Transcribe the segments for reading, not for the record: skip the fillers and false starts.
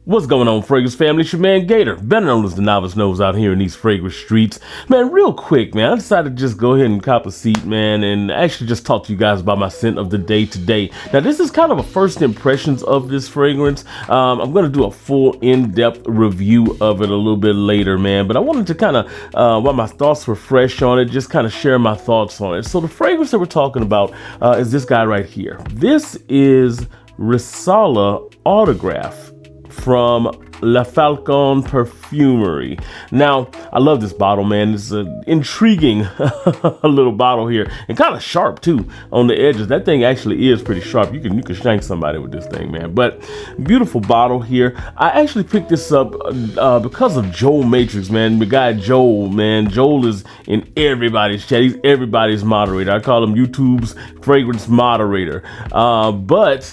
What's going on, fragrance family? It's your man Gator, better known as the novice nose out here in these fragrance streets. Man, real quick, man, I decided to just go ahead and cop a seat, man, and actually just talk to you guys about my scent of the day today. Now, this is kind of a first impressions of this fragrance. I'm going to do a full in-depth review of it a little bit later, man, but I wanted to kind of, while my thoughts were fresh on it, just kind of share my thoughts on it. So the fragrance that we're talking about is this guy right here. This is Risala Autograph from Falconé Perfumery. Now, I love this bottle, man. It's an intriguing little bottle here, and kind of sharp too on the edges. That thing actually is pretty sharp. You can shank somebody with this thing, man. But beautiful bottle here. I actually picked this up because of Joel Matrix, man. The guy Joel, man. Joel is in everybody's chat. He's everybody's moderator. I call him YouTube's fragrance moderator. But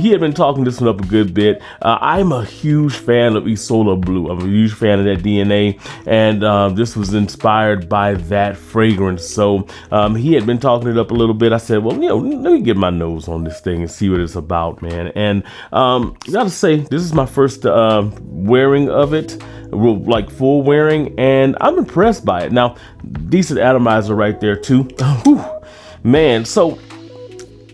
he had been talking this one up a good bit. I'm a huge fan of Isola Blue. I'm a huge fan of that DNA, and this was inspired by that fragrance. So he had been talking it up a little bit. I said, well, you know, let me get my nose on this thing and see what it's about, man. And gotta say, this is my first wearing of it, like full wearing, and I'm impressed by it. Now, decent atomizer right there too. Whew, man, so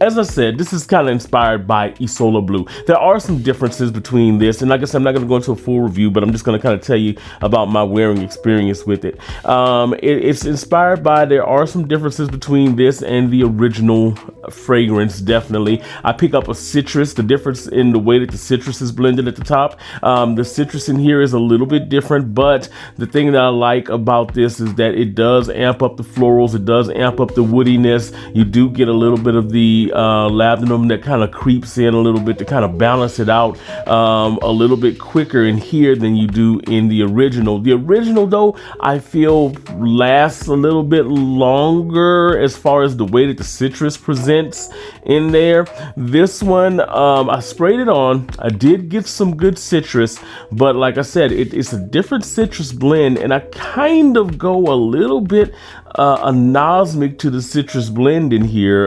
as I said, this is kind of inspired by Isola Blue. There are some differences between this, and like I said, I'm not going to go into a full review, but I'm just going to kind of tell you about my wearing experience with it. It's inspired by, there are some differences between this and the original fragrance, definitely. I pick up a citrus, the difference in the way that the citrus is blended at the top. The citrus in here is a little bit different, but the thing that I like about this is that it does amp up the florals, it does amp up the woodiness. You do get a little bit of the labdanum that kind of creeps in a little bit to kind of balance it out a little bit quicker in here than you do in the original. The original, though, I feel lasts a little bit longer as far as the way that the citrus presents in there. This one, I sprayed it on. I did get some good citrus, but like I said, it's a different citrus blend, and I kind of go a little bit anosmic to the citrus blend in here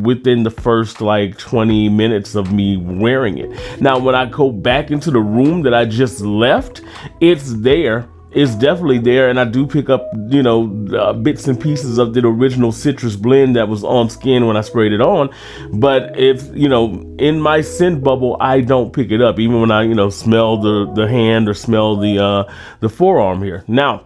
within the first like 20 minutes of me wearing it. Now, when I go back into the room that I just left, it's there. It's definitely there, and I do pick up, you know, bits and pieces of the original citrus blend that was on skin when I sprayed it on. But if, you know, in my scent bubble, I don't pick it up, even when I, you know, smell the hand or smell the forearm here. Now,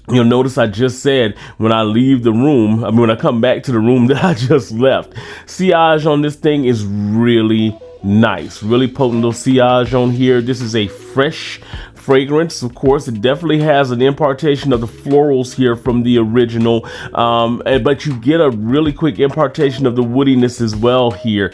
you'll notice I just said when I leave the room, when I come back to the room that I just left, sillage on this thing is really nice, really potent little sillage on here. This is a fresh fragrance. Of course, it definitely has an impartation of the florals here from the original, but you get a really quick impartation of the woodiness as well here.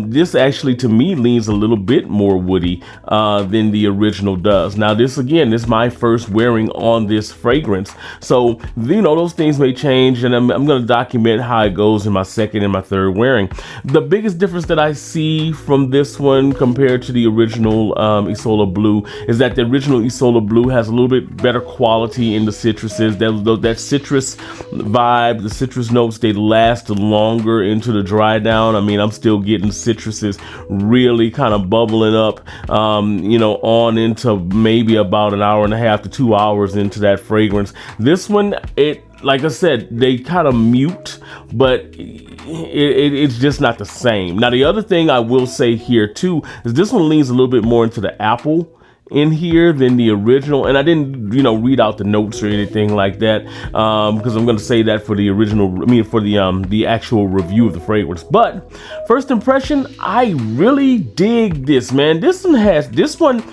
This actually, to me, leans a little bit more woody than the original does. Now, this again, this is my first wearing on this fragrance, so you know, those things may change, and I'm going to document how it goes in my second and my third wearing. The biggest difference that I see from this one compared to the original Isola Blue is that the original Isola Blue has a little bit better quality in the citruses. That citrus vibe, the citrus notes, they last longer into the dry down. I mean, I'm still getting citruses really kind of bubbling up, you know, on into maybe about an hour and a half to 2 hours into that fragrance. This one, like I said, they kind of mute, but it's just not the same. Now, the other thing I will say here too is this one leans a little bit more into the apple in here than the original, and I didn't, you know, read out the notes or anything like that, because I'm going to say that for the original, I mean, for the actual review of the fragrance. But first impression, I really dig this, man. This one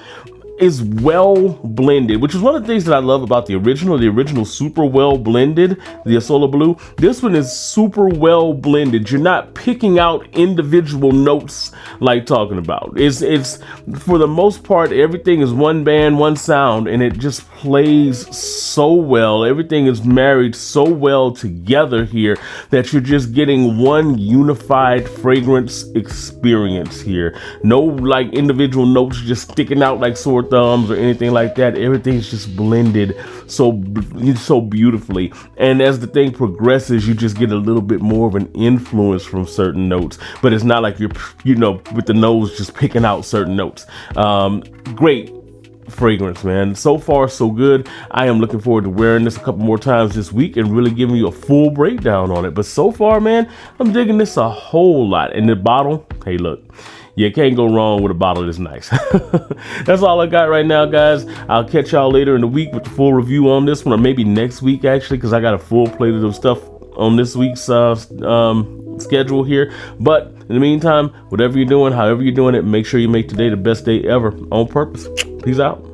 is well blended, which is one of the things that I love about the original. The original super well blended, the Isola Blue. This one is super well blended. You're not picking out individual notes like talking about. It's for the most part, everything is one band, one sound, and it just plays so well. Everything is married so well together here that you're just getting one unified fragrance experience here. No like individual notes just sticking out like sore thumbs or anything like that. Everything's just blended so beautifully. And as the thing progresses, you just get a little bit more of an influence from certain notes, but it's not like you're, with the nose just picking out certain notes. Great fragrance, man. So far so good. I am looking forward to wearing this a couple more times this week and really giving you a full breakdown on it. But so far, man, I'm digging this a whole lot. And the bottle, hey, look, you can't go wrong with a bottle this nice. That's all I got right now, guys. I'll catch y'all later in the week with the full review on this one, or maybe next week actually, because I got a full plate of stuff on this week's schedule here. But in the meantime, whatever you're doing, however you're doing it, make sure you make today the best day ever on purpose. Peace out.